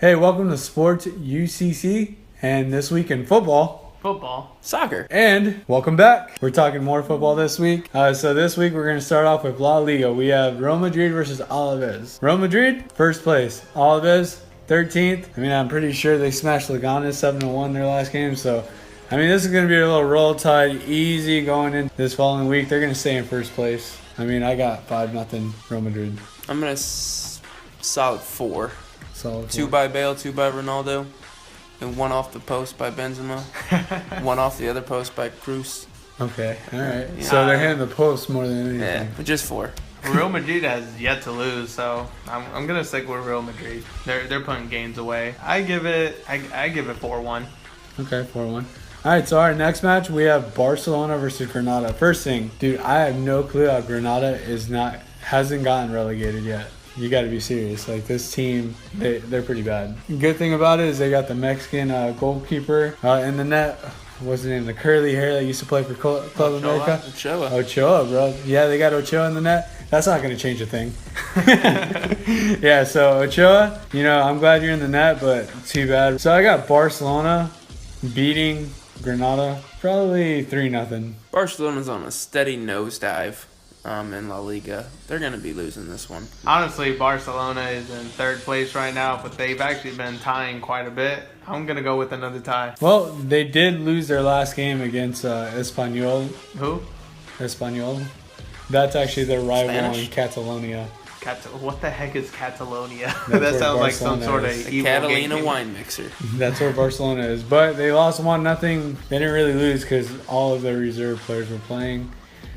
Hey, welcome to SportsUCC, and this week in football, soccer, and welcome back. We're talking more football this week. So this week we're going to start off with La Liga. We have Real Madrid versus Alaves. Real Madrid, first place. Alaves, 13th. I mean, I'm pretty sure they smashed Liga 7-1 their last game, so I mean, this is going to be a little roll tide, easy going in this following week. They're going to stay in first place. I mean, I got 5-0 Real Madrid. I'm going to solid 4. Solid 2 by Bale, 2 by Ronaldo, and 1 off the post by Benzema, 1 off the other post by Cruz. Okay, all right. Yeah. So they're hitting the post more than anything. Yeah, but just 4. Real Madrid has yet to lose, so I'm gonna stick with Real Madrid. They're putting games away. I give it 4-1. Okay, 4-1. All right, so our next match we have Barcelona versus Granada. First thing, dude, I have no clue how Granada hasn't gotten relegated yet. You got to be serious. Like, this team, they're pretty bad. Good thing about it is they got the Mexican goalkeeper in the net. What's his name? The curly hair that used to play for Club America. Ochoa, bro. Yeah, they got Ochoa in the net. That's not going to change a thing. Yeah, so Ochoa, I'm glad you're in the net, but too bad. So I got Barcelona beating Granada, probably 3-0. Barcelona's on a steady nosedive. In La Liga. They're going to be losing this one. Honestly, Barcelona is in third place right now, but they've actually been tying quite a bit. I'm going to go with another tie. Well, they did lose their last game against Espanyol. Who? Espanyol. That's actually their rival Spanish? in Catalonia. What the heck is Catalonia? That sounds like some sort of evil Catalina wine mixer. That's where Barcelona is. But they lost 1-0. They didn't really lose because all of their reserve players were playing.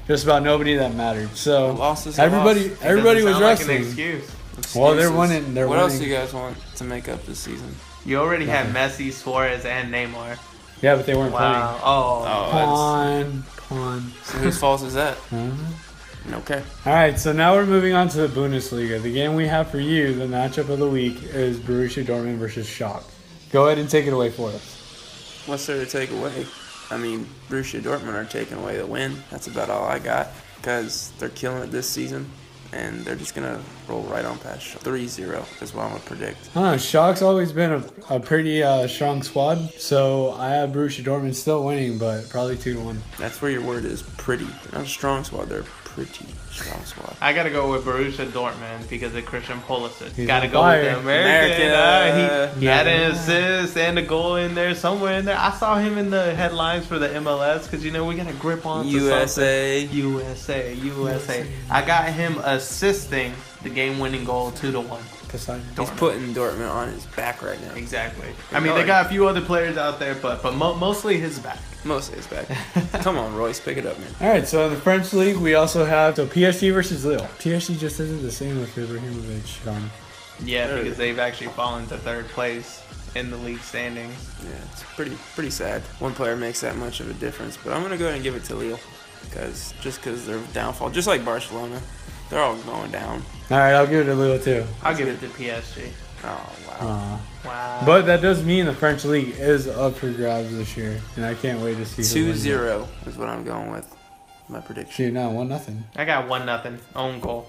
Just about nobody that mattered. So everybody was wrestling. Well, they're winning. What else do you guys want to make up this season? You already had Messi, Suarez, and Neymar. Yeah, but they weren't playing. Pawn. So whose fault is that? Okay. All right, so now we're moving on to the Bundesliga. The game we have for you, the matchup of the week, is Borussia Dortmund versus Schalke. Go ahead and take it away for us. What's there to take away? I mean, Borussia Dortmund are taking away the win. That's about all I got because they're killing it this season, and they're just going to roll right on past 3-0 is what I'm going to predict. Schalke's always been a pretty strong squad, so I have Borussia Dortmund still winning, but probably 2-1. That's where your word is, pretty. Not a strong squad, they're pretty strong squad. I got to go with Borussia Dortmund because of Christian Pulisic. Got to go with the American. He had an assist and a goal in there, somewhere in there. I saw him in the headlines for the MLS because, we got to grip on to USA. I got him assisting the game-winning goal 2-1. He's putting Dortmund on his back right now. Exactly. I mean, they got a few other players out there, but mostly his back. Mostly his back. Come on, Royce, pick it up, man. All right, so in the French league, we also have PSG versus Lille. PSG just isn't the same with Ibrahimovic. Yeah, because they've actually fallen to third place in the league standings. Yeah, it's pretty sad. One player makes that much of a difference, but I'm going to go ahead and give it to Lille because they're downfall, just like Barcelona. They're all going down. All right, I'll give it to Lille too. I'll give it to PSG. Oh, wow. Wow. But that does mean the French league is up for grabs this year, and I can't wait to see 2-0 is what I'm going with. My prediction. Shoot, no, 1-0. I got 1-0. Own goal.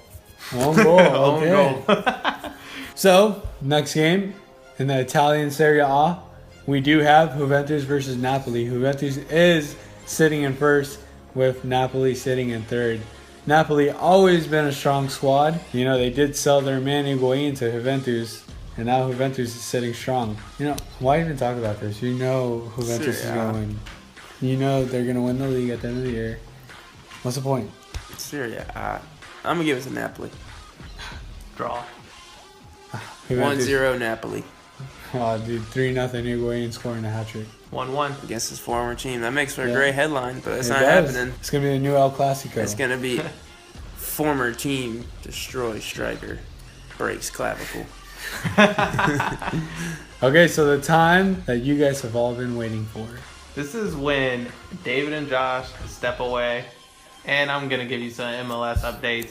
Own goal. Okay. Own goal. So, next game in the Italian Serie A, we do have Juventus versus Napoli. Juventus is sitting in first with Napoli sitting in third. Napoli always been a strong squad. They did sell their man Higuain to Juventus, and now Juventus is sitting strong. Why even talk about this? Juventus is going to win. They're going to win the league at the end of the year. What's the point? Serie A. I'm going to give it to Napoli. Draw. 1-0 Napoli. Oh, dude, 3-0 Higuain scoring a hat-trick. 1-1. Against his former team. That makes for a great headline, but it's not does. happening. It's going to be the new El Clasico. It's going to be former team destroys striker, breaks clavicle. Okay, so the time that you guys have all been waiting for. This is when David and Josh step away, and I'm going to give you some MLS updates.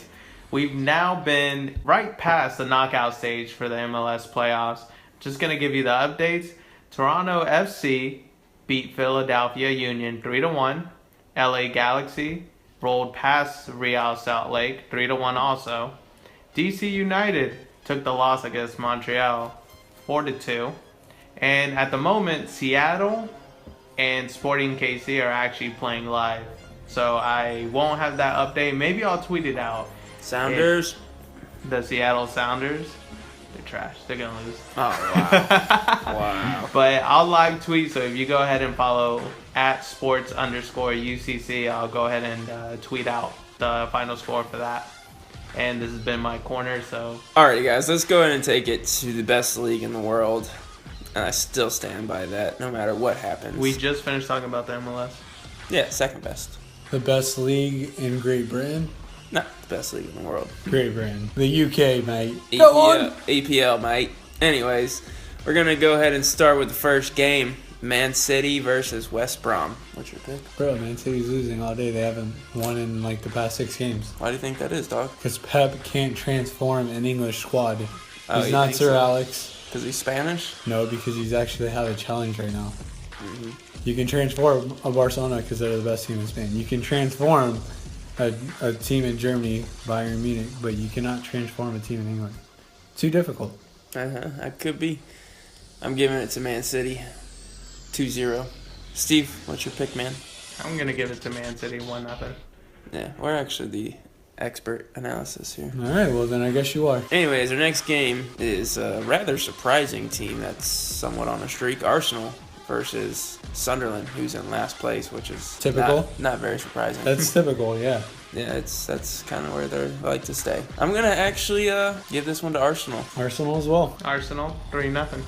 We've now been right past the knockout stage for the MLS playoffs. Just going to give you the updates. Toronto FC beat Philadelphia Union 3-1. LA Galaxy rolled past Real Salt Lake 3-1 also. DC United took the loss against Montreal 4-2. And at the moment, Seattle and Sporting KC are actually playing live. So I won't have that update. Maybe I'll tweet it out. Sounders. The Seattle Sounders. They're trash. They're going to lose. Oh, wow. Wow. But I'll live tweet. So if you go ahead and follow at sports_UCC, I'll go ahead and tweet out the final score for that. And this has been my corner. So Alrighty, guys. Let's go ahead and take it to the best league in the world. And I still stand by that no matter what happens. we just finished talking about the MLS. Yeah, second best. The best league in Great Britain? Not the best league in the world. Great Britain. The UK, mate. Go on! EPL, mate. Anyways, we're going to go ahead and start with the first game. Man City versus West Brom. What's your pick? Bro, Man City's losing all day. They haven't won in like the past 6 games. Why do you think that is, dog? Because Pep can't transform an English squad. Oh, He's you not think Sir so? Alex. Because he's Spanish? No, because he's actually have a challenge right now. Mm-hmm. You can transform a Barcelona because they're the best team in Spain. You can transform a team in Germany, Bayern Munich, but you cannot transform a team in England. Too difficult. That could be. I'm giving it to Man City. 2-0. Steve, what's your pick, man? I'm going to give it to Man City 1-0. Yeah, we're actually the expert analysis here. All right, well, then I guess you are. Anyways, our next game is a rather surprising team that's somewhat on a streak. Arsenal versus Sunderland, who's in last place, which is Typical? Not very surprising. That's typical, yeah. Yeah, that's kind of where they like to stay. I'm going to actually give this one to Arsenal. Arsenal as well. Arsenal 3-0.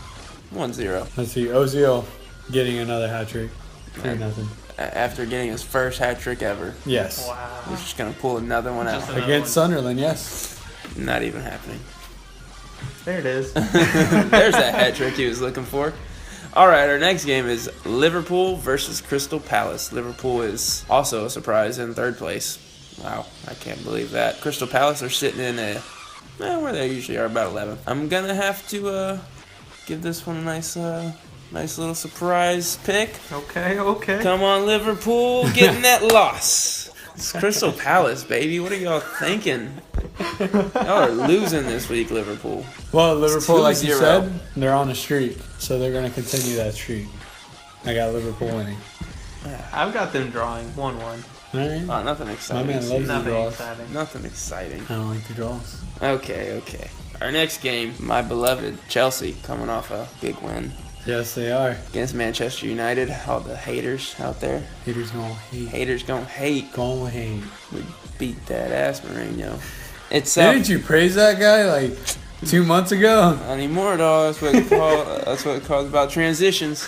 1-0. Let's see, Ozil getting another hat trick. 3-0. After getting his first hat trick ever. Yes. Wow. He's just going to pull another one Just out. another Against one. Sunderland, yes. Not even happening. There it is. There's that hat trick he was looking for. All right, our next game is Liverpool versus Crystal Palace. Liverpool is also a surprise in third place. Wow, I can't believe that. Crystal Palace are sitting in where they usually are, about 11th. I'm going to have to give this one a nice little surprise pick. Okay. Come on, Liverpool, getting that loss. It's Crystal Palace, baby. What are y'all thinking? Y'all are losing this week, Liverpool. Well, Liverpool, like you 2-0. said, they're on a streak, so they're going to continue that streak. I got Liverpool winning. I've got them drawing 1-1. All right. Oh, nothing My exciting. man loves the Nothing draws. exciting. Nothing exciting. I don't like the draws. Okay. Our next game, my beloved Chelsea, coming off a big win Yes, they are. against Manchester United. All the haters out there. Haters gonna hate. Haters gonna hate. Gonna hate. We beat that ass, Mourinho. It's Didn't you praise that guy like 2 months ago? Not anymore, dog. That's what it calls about transitions.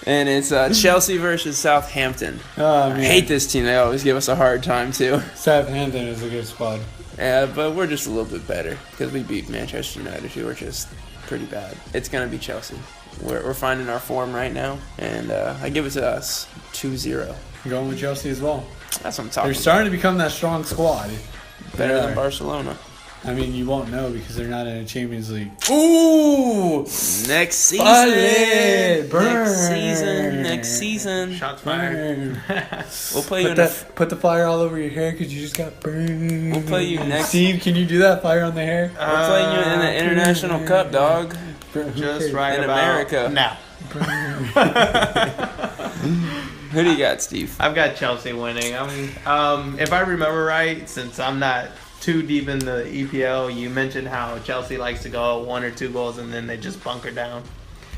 And it's Chelsea versus Southampton. Oh, I man. hate this team. They always give us a hard time, too. Southampton is a good squad. Yeah, but we're just a little bit better because we beat Manchester United, who are just pretty bad. It's going to be Chelsea. We're finding our form right now, and I give it to us 2-0. Going with Chelsea as well. That's what I'm talking They're starting to become that strong squad. about. Better They than are. Barcelona. I mean, you won't know because they're not in a Champions League. Ooh! Next season! Spotted! Next season. Shots fired. We'll play you in a... Put the fire all over your hair because you just got burned. We'll play you next... Steve, can you do that fire on the hair? We're playing you in the International Cup, dog. Just right In about America. now. Who do you got, Steve? I've got Chelsea winning. I mean, if I remember right, since I'm not too deep in the EPL, you mentioned how Chelsea likes to go 1 or 2 goals and then they just bunker down.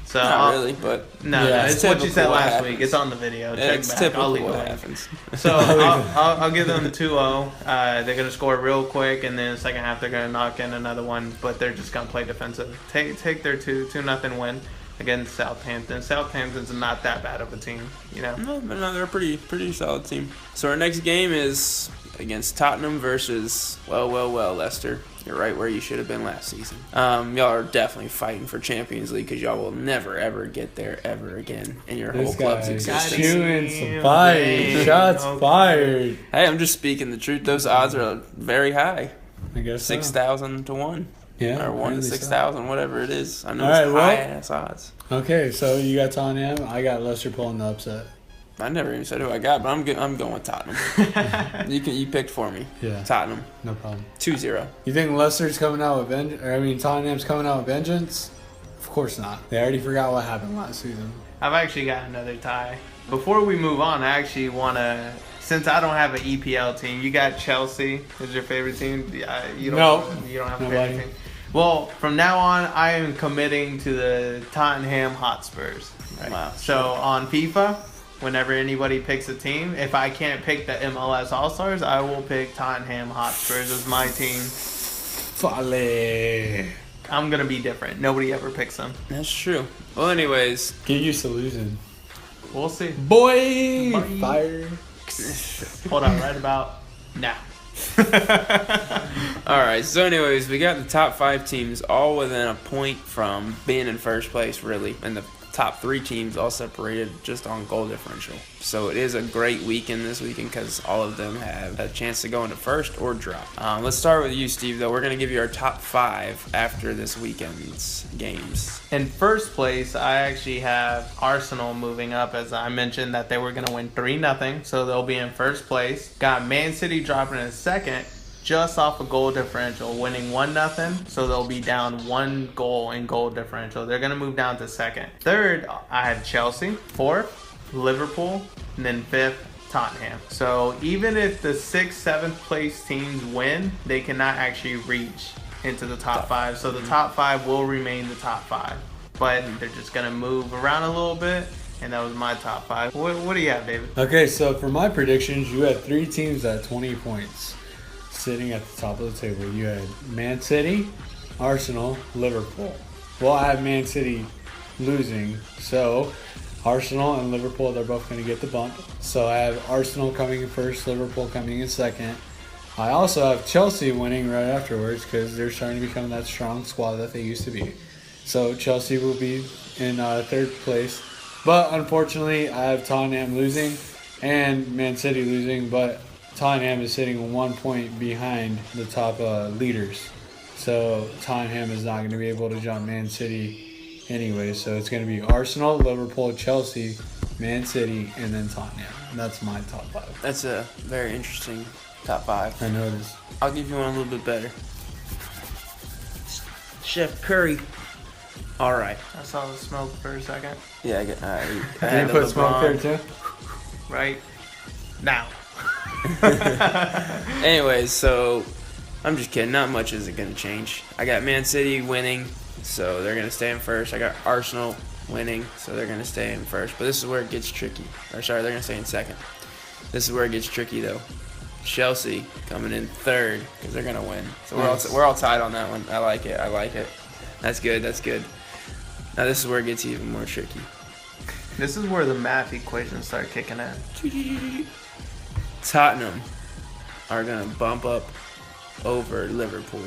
So Not really, but No, Yeah, it's it's what you said typical what last happens. week. It's on the video. Check it's back. typical I'll leave what it on. happens. So I'll give them 2-0. They're going to score real quick, and then the second half they're going to knock in another one, but they're just going to play defensive. Take their 2-0 win against Southampton. Southampton's not that bad of a team, you know. No, but no, they're a pretty solid team. So our next game is against Tottenham versus, well, Leicester. You're right where you should have been last season. Y'all are definitely fighting for Champions League because y'all will never, ever get there ever again in your whole This club's guy existence. chewing some fire. Damn. Shots Okay. fired. Hey, I'm just speaking the truth. Those odds are very high. I guess so. 6,000 to 1. Yeah. Or 1 to apparently so. 6,000, whatever it is. I know All it's right, well- high-ass odds. Okay, so you got Tottenham. I got Leicester pulling the upset. I never even said who I got, but I'm going with Tottenham. You picked for me. Yeah, Tottenham. no problem. 2-0. You think Leicester's coming out with Tottenham's coming out with vengeance Of course not. They already forgot what happened last season. I've actually got another tie. Before we move on, I actually want to, since I don't have an EPL team, you got Chelsea as your favorite team? You don't have a favorite team? Well, from now on, I am committing to the Tottenham Hotspurs. Right? Wow. So on FIFA, whenever anybody picks a team, if I can't pick the MLS All-Stars, I will pick Tottenham Hotspurs as my team. Fale. I'm going to be different. Nobody ever picks them. That's true. Well, anyways. Get used to losing. We'll see. Boy! Fire. Hold on, right about now. Alright, so anyways, we got the top 5 teams all within a point from being in first place, really. And the top 3 teams all separated just on goal differential. So it is a great weekend this weekend because all of them have a chance to go into first or drop. Let's start with you, Steve, though. We're going to give you our top 5 after this weekend's games. In first place, I actually have Arsenal moving up, as I mentioned that they were going to win 3-0, so they'll be in first place. Got Man City dropping in second, just off a goal differential, winning 1-0, so they'll be down 1 goal in goal differential. They're going to move down to second. Third, I have Chelsea. Fourth, Liverpool. And then fifth, Tottenham. So even if the 6th, 7th place teams win, they cannot actually reach into the top 5. So the top 5 will remain the top 5. But they're just going to move around a little bit. And that was my top 5. What do you have, David? Okay, so for my predictions, you had 3 teams at 20 points. Sitting at the top of the table, you had Man City, Arsenal, Liverpool. Well, I have Man City losing, so Arsenal and Liverpool, they're both going to get the bump. So I have Arsenal coming in first, Liverpool coming in second. I also have Chelsea winning right afterwards because they're starting to become that strong squad that they used to be. So Chelsea will be in third place. But unfortunately, I have Tottenham losing and Man City losing, but Tottenham is sitting 1 point behind the top leaders. So Tottenham is not going to be able to jump Man City anyway. So it's going to be Arsenal, Liverpool, Chelsea, Man City, and then Tottenham. That's my top 5. That's a very interesting top 5. I know it is. I'll give you one a little bit better. Chef Curry. All right. I saw the smoke for a second. Yeah, I Did you put smoke there too? Right now. Anyways, so I'm just kidding. Not much is it going to change. I got Man City winning, so they're going to stay in first. I got Arsenal winning, so they're going to stay in first. But this is where it gets tricky. Or sorry, they're going to stay in second. This is where it gets tricky, though. Chelsea coming in third because they're going to win. So we're all tied on that one. I like it. That's good. Now this is where it gets even more tricky. This is where the math equations start kicking in. Tottenham are going to bump up over Liverpool.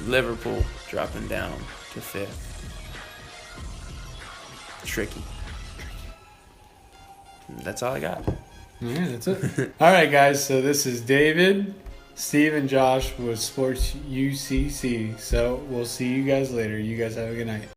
Liverpool dropping down to 5th. Tricky. That's all I got. Yeah, that's it. All right, guys. So this is David, Steve, and Josh with SportsUCC. So we'll see you guys later. You guys have a good night.